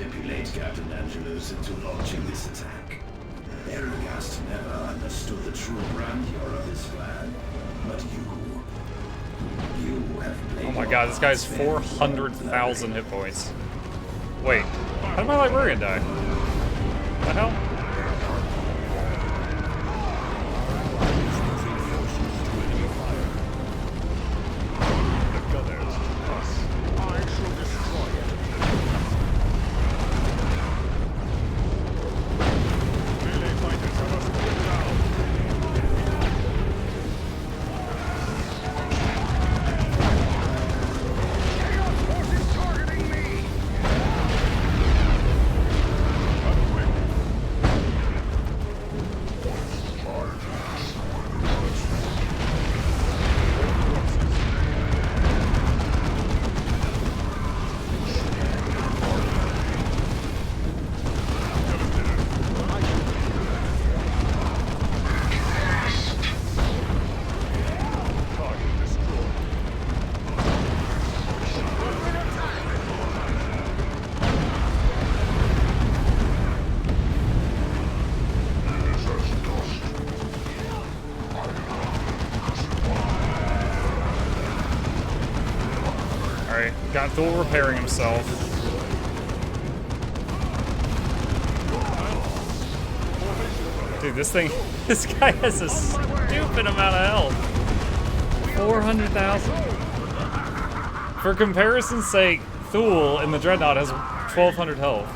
manipulate Captain Angelus into launching this attack. Ergast never understood the true grandeur of his plan, but you have played. Oh my god, this guy's 400,000 hit points. Wait, how did my librarian die? What the hell? Got Thule repairing himself. Dude, this guy has a stupid amount of health. 400,000. For comparison's sake, Thule in the Dreadnought has 1,200 health.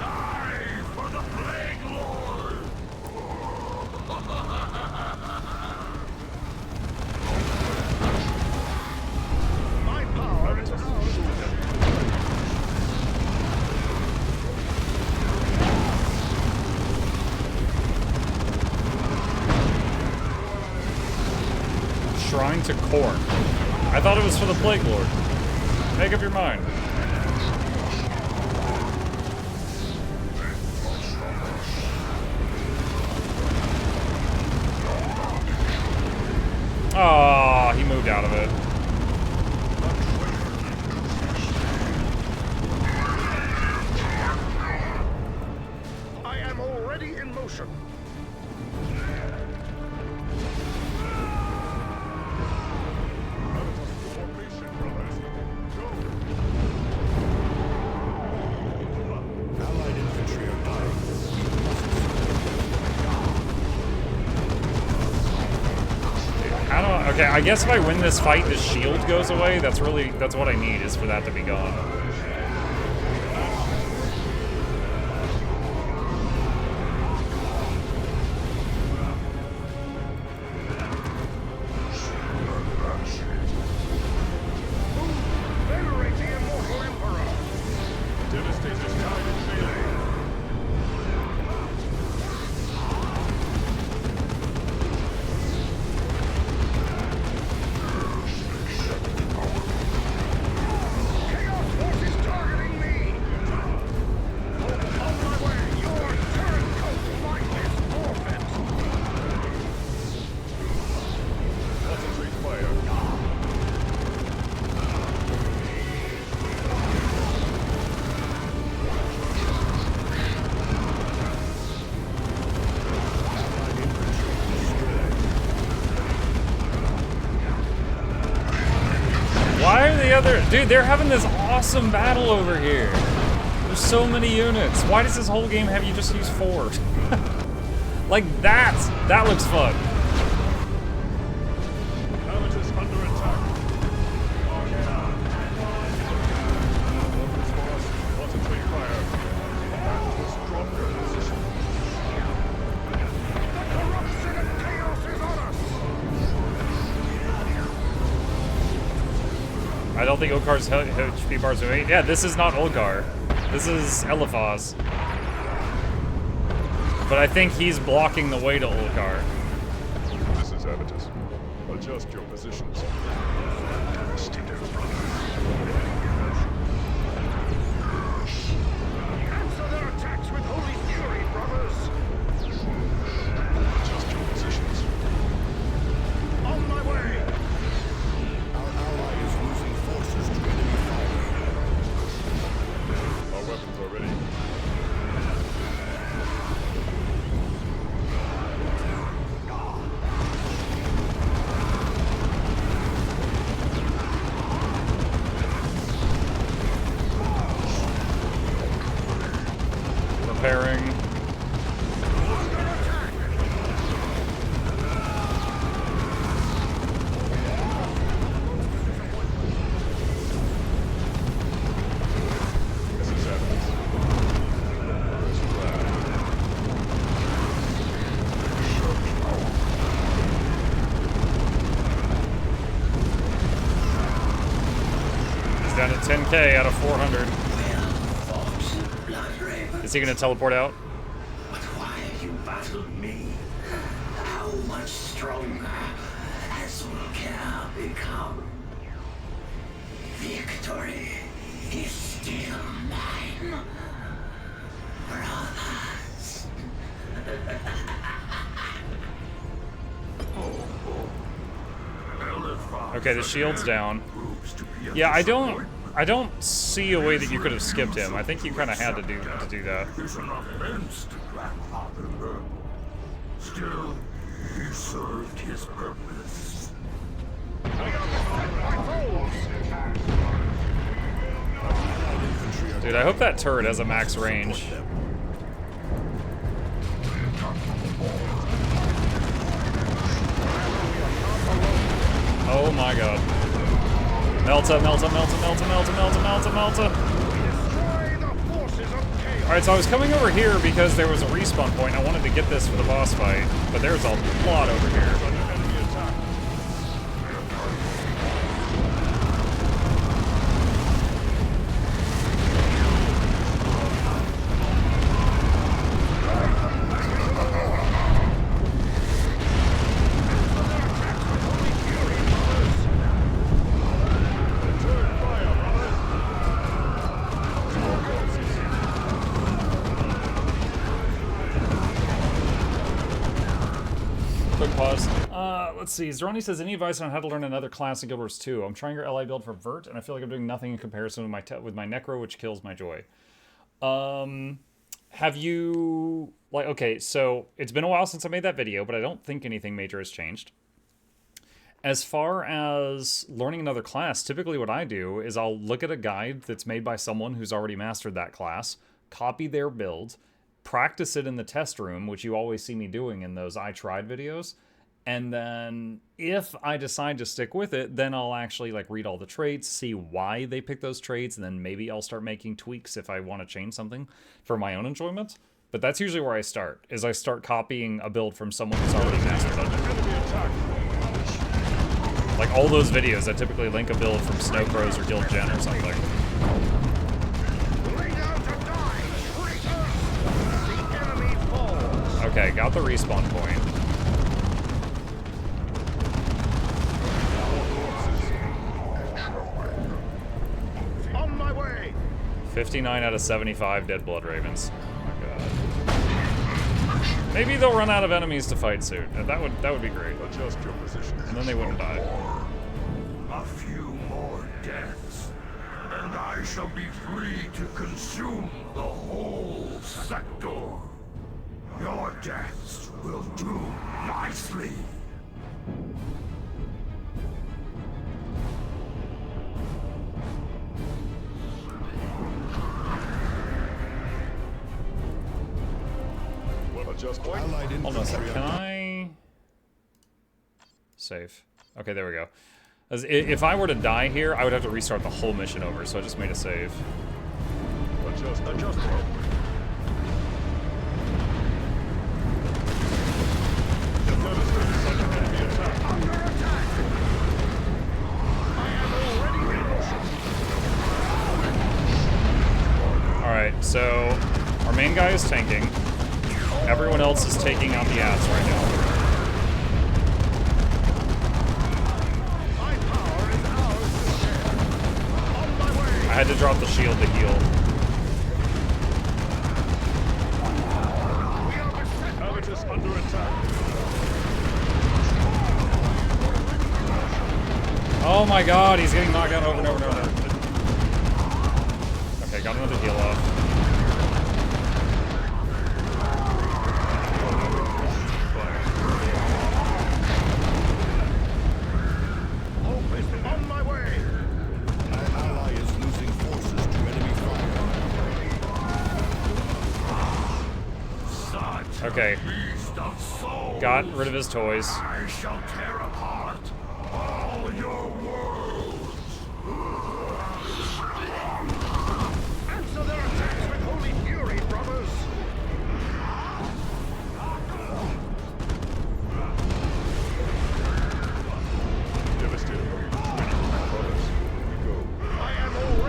Shrine to Corn. I thought it was for the Plague Lord. Make up your mind. Oh, he moved out of it. I am already in motion. Okay, I guess if I win this fight, the shield goes away. That's what I need, is for that to be gone. Dude, they're having this awesome battle over here. There's so many units. Why does this whole game have you just use 4? Like that looks fun. Under attack. Concentrate fire. Drop your position. The corruption and chaos is on us. I don't think Okar's HP bars are 8. Yeah, this is not Olgar. This is Eliphaz. But I think he's blocking the way to Olgar. This is Avitus. Adjust your positions. Answer their attacks with holy fury, brothers. Adjust your positions. On my way. Our ally is losing forces to enemy fire. Our weapons are ready. down to 10k out of 400. Well fought, Blood-Raven. Is he gonna teleport out? But why have you battled me? How much stronger has Mukluk become? Victory is still mine, brothers. Okay, the shield's down. Yeah, I don't see a way that you could have skipped him. I think you kind of had to do that. Is an offense to grandfather. Still, he served his purpose. Dude, I hope that turret has a max range. Oh my god. Melta, Melta, Melta, Melta, Melta, Melta, Melta, Melta. Alright, so I was coming over here because there was a respawn point. I wanted to get this for the boss fight, but there's a lot over here. Let's see, Zeroni says, any advice on how to learn another class in Guild Wars 2? I'm trying your LI build for Vert, and I feel like I'm doing nothing in comparison with my Necro, which kills my joy. Have you... like, okay, so it's been a while since I made that video, but I don't think anything major has changed. As far as learning another class, typically what I do is I'll look at a guide that's made by someone who's already mastered that class, copy their build, practice it in the test room, which you always see me doing in those I Tried videos, and then if I decide to stick with it, then I'll actually like read all the traits, see why they pick those traits, and then maybe I'll start making tweaks if I want to change something for my own enjoyment. But that's usually where I start, is I start copying a build from someone who's already mastered it. Like all those videos, I typically link a build from Snow Crows or Guild Gen or something. Okay, got the respawn point. 59 out of 75 dead Blood Ravens. Oh my god. Maybe they'll run out of enemies to fight soon. That would be great. Adjust your position. And then they wouldn't die. A few more deaths, and I shall be free to consume the whole sector. Your deaths will do nicely. Hold on a second. Can I save? Okay, there we go. If I were to die here, I would have to restart the whole mission over, so I just made a save. Adjust. Alright, so our main guy is tanking. Everyone else is taking out the ads right now. I had to drop the shield to heal. Under attack. Oh my god, he's getting knocked out over and over and over. Okay, got another heal off. Okay. Got rid of his toys. I shall tear apart all your worlds. Answer their attacks with holy fury, brothers! Devastator. Brothers, we go. I am already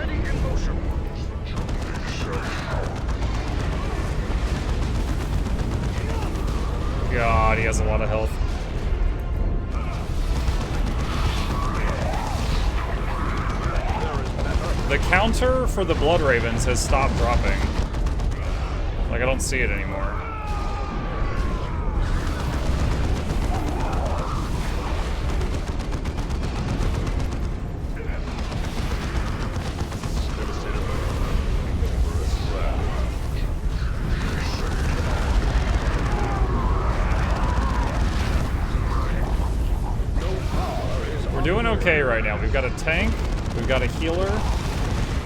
has a lot of health. The counter for the Blood Ravens has stopped dropping. Like, I don't see it anymore. We're doing okay right now. We've got a tank, we've got a healer,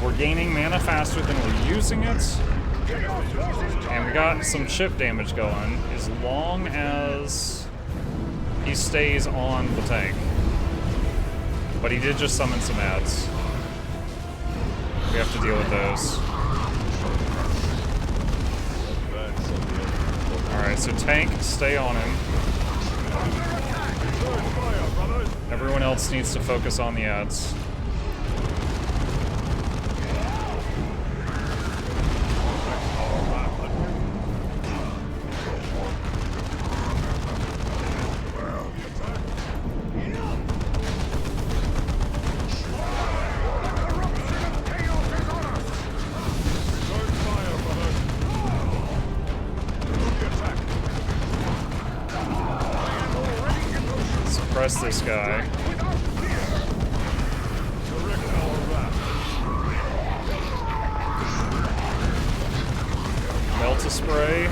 we're gaining mana faster than we're using it, and we got some chip damage going, as long as he stays on the tank. But he did just summon some ads. We have to deal with those. Alright, so tank, stay on him. Everyone else needs to focus on the ads. Suppress this guy. Melt a spray.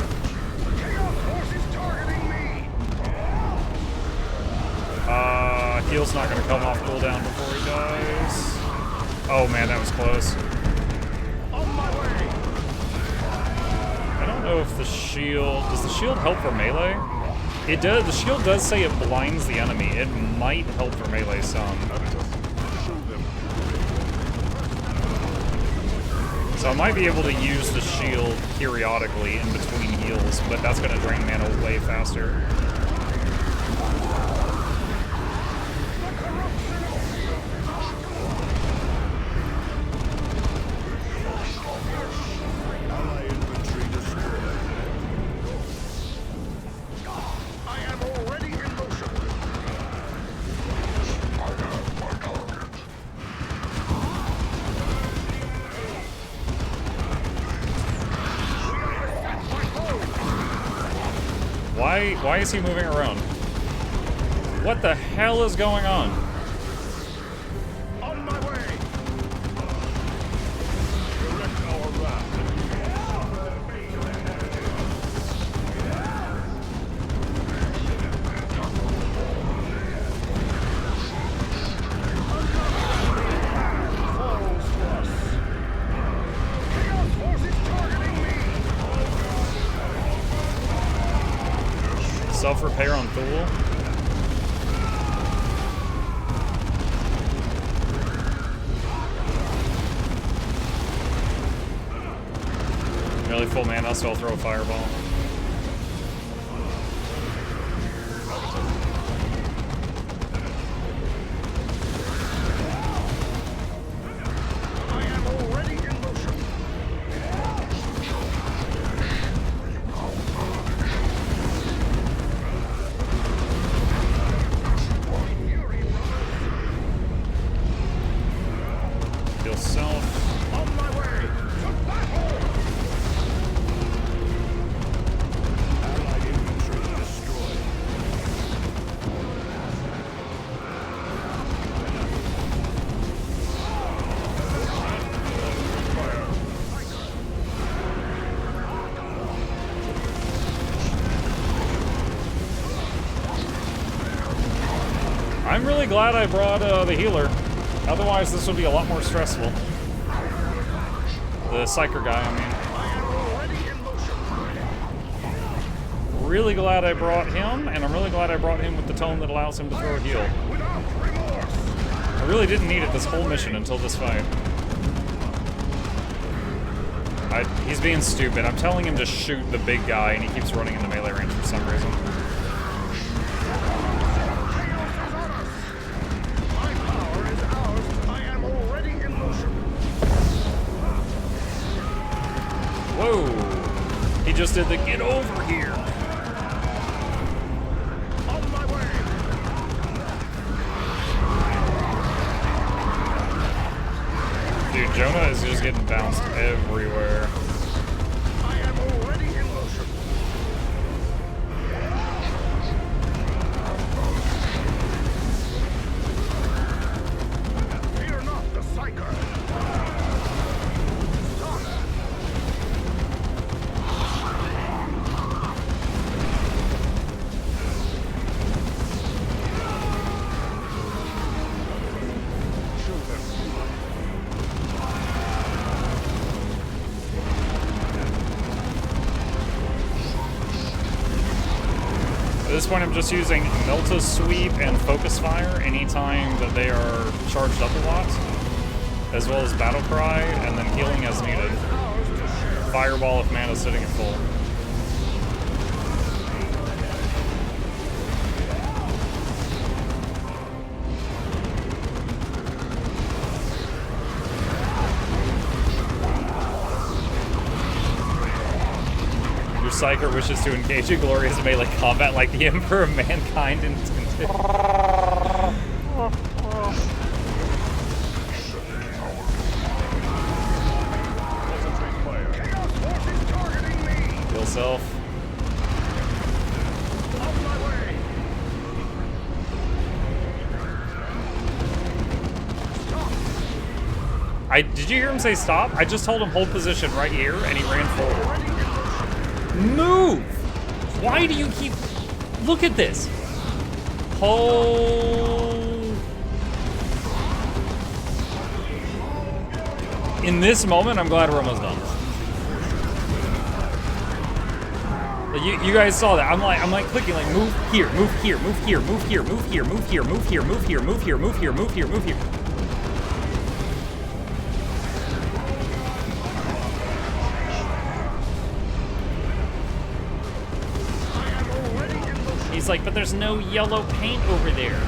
Heal's not gonna come off cooldown before he dies. Oh man, that was close. I don't know if the shield... Does the shield help for melee? It does. The shield does say it blinds the enemy. It might help for melee some. So I might be able to use the shield periodically in between heals, but that's going to drain mana way faster. Why is he moving around? What the hell is going on? On my way. Self-repair on Thule. Nearly full mana, so I'll throw a fireball. I am already in motion. Self. On my way to battle. Allied infantry destroyed. I'm really glad I brought the healer. Otherwise, this would be a lot more stressful. The Psyker guy, I mean. Really glad I brought him, and I'm really glad I brought him with the tome that allows him to throw a heal. I really didn't need it this whole mission until this fight. He's being stupid. I'm telling him to shoot the big guy, and he keeps running into melee range for some reason. Whoa! He just did the get over here. Like, Jonah is just getting bounced everywhere. I am already in motion. Fear not the psyker. Stop. Shoot them. At this point, I'm just using Melta Sweep and Focus Fire anytime that they are charged up a lot, as well as Battle Cry, and then healing as needed. Fireball if mana's sitting at full. Psyker wishes to engage in glorious melee combat like the Emperor of Mankind intended. Kill self. Did you hear him say stop? I just told him hold position right here and he ran forward. Move! Why do you keep... Look at this. Oh. In this moment, I'm glad we're almost done. You guys saw that. I'm like clicking, like move here, move here, move here, move here, move here, move here, move here, move here, move here, move here, move here, move here. He's like, but there's no yellow paint over there.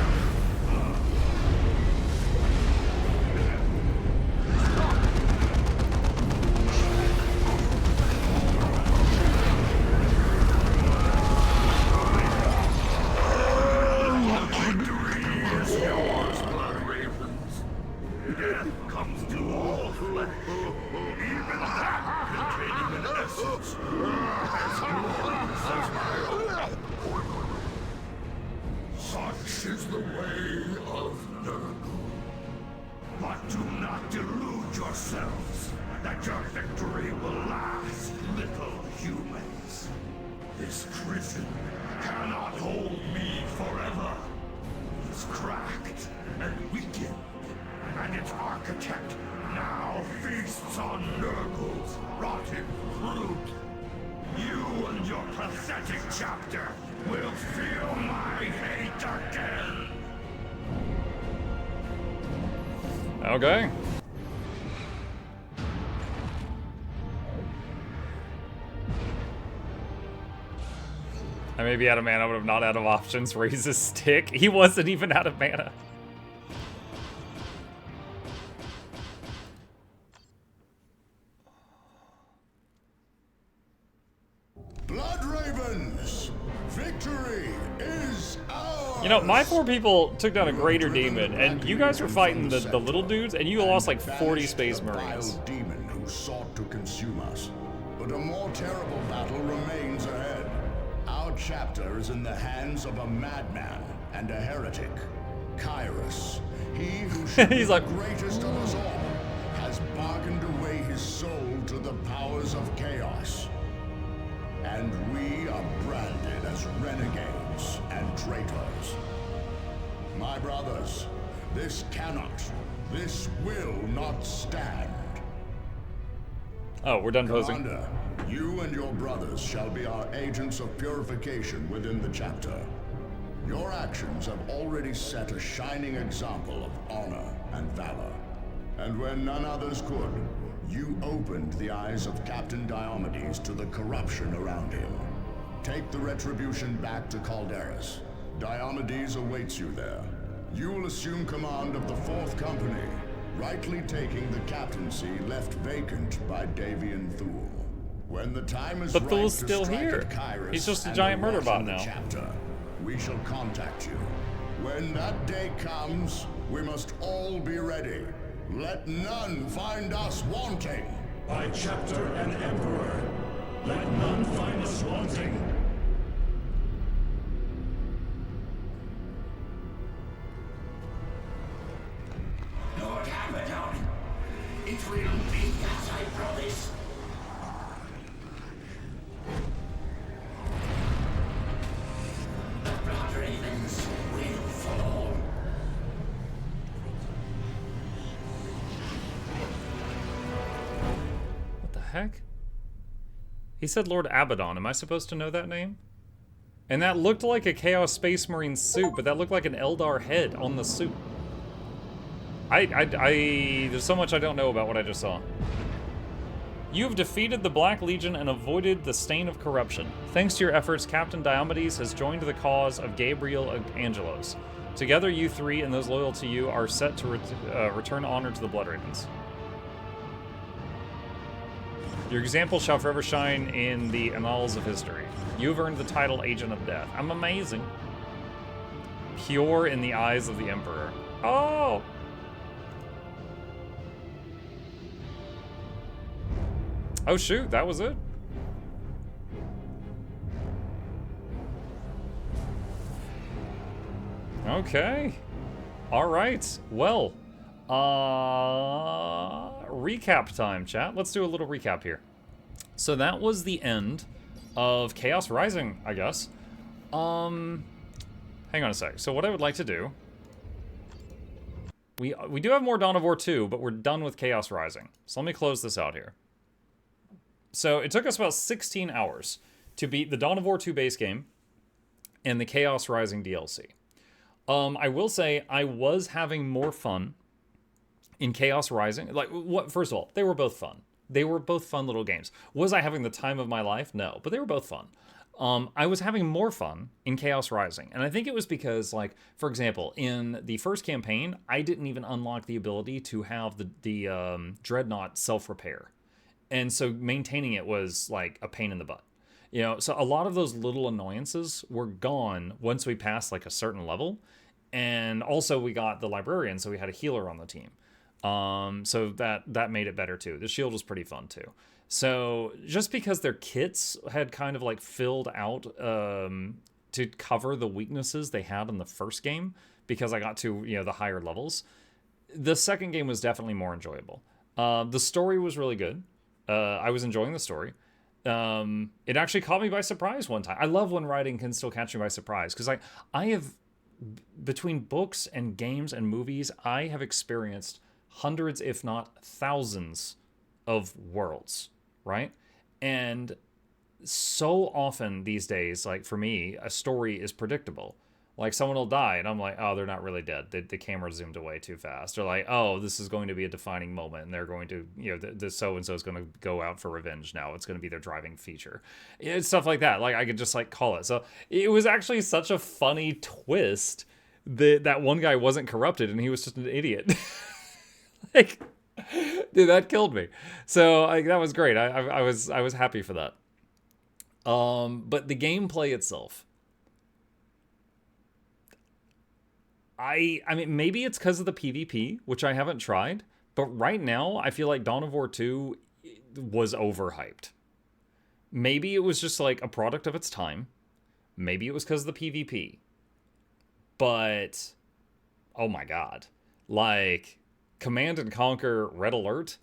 Okay. I may be out of mana, but I'm not out of options. Raise his stick. He wasn't even out of mana. Blood Ravens, victory is ours. You know, my 4 people took down a greater demon, and you guys were fighting the little dudes, and you lost like 40 Space Marines. Demon who sought to consume us, but a more terrible battle remains ahead. Our chapter is in the hands of a madman and a heretic, Kyrus. He who should be the greatest of us all has bargained away his soul to the powers of chaos. And we are branded as renegades and traitors. My brothers, this will not stand. Oh, we're done posing. Commander, you and your brothers shall be our agents of purification within the chapter. Your actions have already set a shining example of honor and valor. And when none others could, you opened the eyes of Captain Diomedes to the corruption around him. Take the retribution back to Calderas. Diomedes awaits you there. You will assume command of the 4th Company, rightly taking the captaincy left vacant by Davian Thule. When the time is but right Thule's to still strike here. at Kyrus He's just a and giant the murder rush bot in the now. Chapter, we shall contact you. When that day comes, we must all be ready. Let none find us wanting. By chapter and emperor, let none find us wanting. Lord Abaddon, it will be as I promised. The Blood Ravens will fall. What the heck? He said Lord Abaddon. Am I supposed to know that name? And that looked like a Chaos Space Marine suit, but that looked like an Eldar head on the suit. There's so much I don't know about what I just saw. You have defeated the Black Legion and avoided the stain of corruption. Thanks to your efforts, Captain Diomedes has joined the cause of Gabriel Angelos. Together, you three and those loyal to you are set to return honor to the Blood Ravens. Your example shall forever shine in the annals of history. You have earned the title Agent of Death. I'm amazing. Pure in the eyes of the Emperor. Oh! Oh shoot, that was it? Okay. Alright, well. Recap time, chat. Let's do a little recap here. So that was the end of Chaos Rising, I guess. Hang on a sec. So what I would like to do... We do have more Dawn of War 2, but we're done with Chaos Rising. So let me close this out here. So it took us about 16 hours to beat the Dawn of War 2 base game and the Chaos Rising DLC. I will say I was having more fun in Chaos Rising. Like, what? First of all, they were both fun. They were both fun little games. Was I having the time of my life? No, but they were both fun. I was having more fun in Chaos Rising, and I think it was because, like, for example, in the first campaign, I didn't even unlock the ability to have the Dreadnought self-repair. And so maintaining it was like a pain in the butt. You know, so a lot of those little annoyances were gone once we passed like a certain level. And also we got the librarian, so we had a healer on the team. So that made it better too. The shield was pretty fun too. So just because their kits had kind of like filled out to cover the weaknesses they had in the first game, because I got to, you know, the higher levels, the second game was definitely more enjoyable. The story was really good. I was enjoying the story. It actually caught me by surprise one time. I love when writing can still catch me by surprise, because I have, between books and games and movies, I have experienced hundreds, if not thousands, of worlds, right? And so often these days, like for me, a story is predictable. Like, someone will die, and I'm like, oh, they're not really dead. The camera zoomed away too fast. Or like, oh, this is going to be a defining moment, and they're going to, you know, the so-and-so is going to go out for revenge now. It's going to be their driving feature. It's stuff like that. Like, I could just, like, call it. So it was actually such a funny twist that one guy wasn't corrupted, and he was just an idiot. Like, dude, that killed me. So, like, that was great. I was happy for that. But the gameplay itself... I mean, maybe it's because of the PvP, which I haven't tried, but right now, I feel like Dawn of War 2 was overhyped. Maybe it was just, like, a product of its time. Maybe it was because of the PvP. But, oh my god. Like, Command & Conquer Red Alert,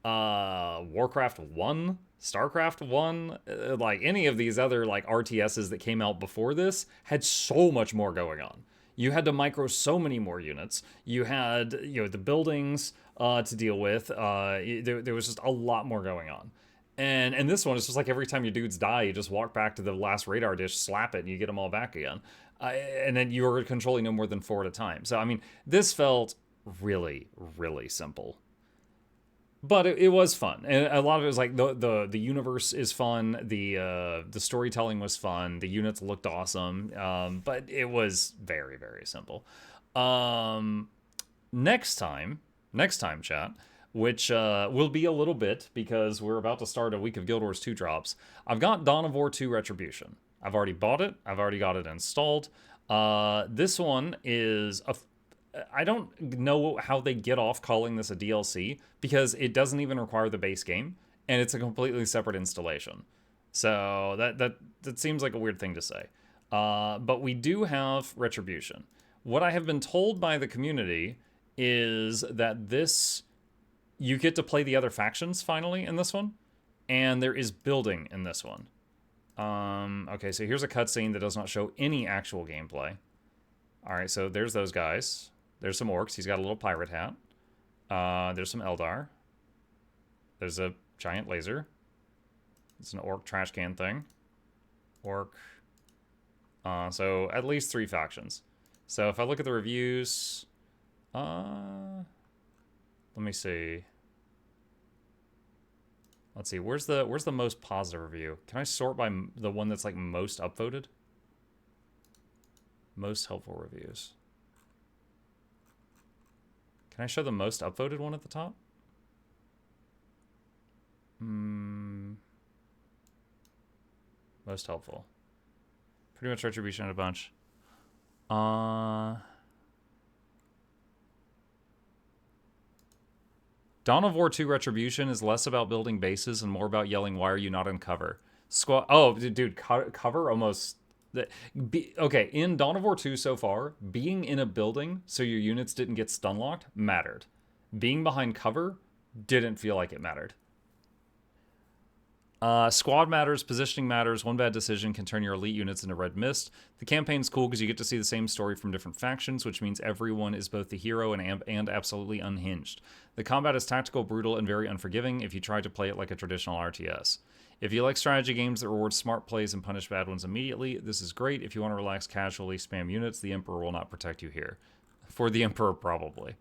Warcraft 1, StarCraft 1, like, any of these other, like, RTSs that came out before this had so much more going on. You had to micro so many more units. You had, you know, the buildings to deal with. There was just a lot more going on. And this one is just like every time your dudes die, you just walk back to the last radar dish, slap it, and you get them all back again. And then you're controlling no more than 4 at a time. So, I mean, this felt really, really simple. But it was fun, and a lot of it was like the universe is fun, the storytelling was fun, the units looked awesome, but it was very, very simple. Next time, chat, which will be a little bit because we're about to start a week of Guild Wars 2 drops. I've got Dawn of War 2 Retribution. I've already bought it. I've already got it installed. This one is I don't know how they get off calling this a DLC because it doesn't even require the base game and it's a completely separate installation. So that seems like a weird thing to say. But we do have Retribution. What I have been told by the community is that you get to play the other factions finally in this one, and there is building in this one. Okay, so here's a cutscene that does not show any actual gameplay. All right, so there's those guys. There's some orcs. He's got a little pirate hat. There's some Eldar. There's a giant laser. It's an orc trash can thing. Orc. So at least 3 factions. So if I look at the reviews, let me see. Let's see. Where's the most positive review? Can I sort by the one that's like most upvoted? Most helpful reviews. Can I show the most upvoted one at the top? Most helpful. Pretty much Retribution in a bunch. Dawn of War 2 Retribution is less about building bases and more about yelling, "Why are you not in cover?" Squad. Oh, dude, cover almost. Okay, in Dawn of War 2 so far, being in a building so your units didn't get stun locked mattered. Being behind cover didn't feel like it mattered. Squad matters, positioning matters. One bad decision can turn your elite units into red mist. The campaign's cool because you get to see the same story from different factions, which means everyone is both the hero and absolutely unhinged. The combat is tactical, brutal, and very unforgiving if you try to play it like a traditional RTS. If you like strategy games that reward smart plays and punish bad ones immediately, this is great. If you want to relax casually, spam units, the Emperor will not protect you here. For the Emperor, probably.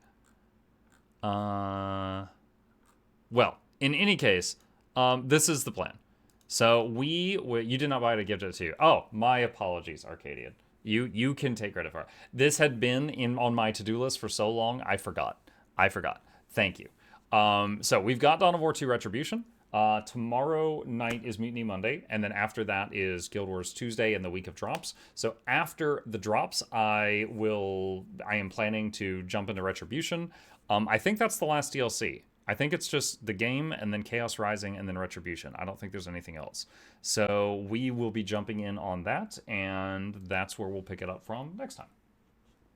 Well, in any case, this is the plan. So you did not buy it, I gifted it to you. Oh, my apologies, Arcadian. You can take credit for it. This had been on my to-do list for so long, I forgot. Thank you. So we've got Dawn of War 2 Retribution. Tomorrow night is Mutiny Monday, and then after that is Guild Wars Tuesday and the week of drops. So after the drops, I am planning to jump into Retribution. I think that's the last DLC. I think it's just the game and then Chaos Rising and then Retribution. I don't think there's anything else. So we will be jumping in on that, and that's where we'll pick it up from next time.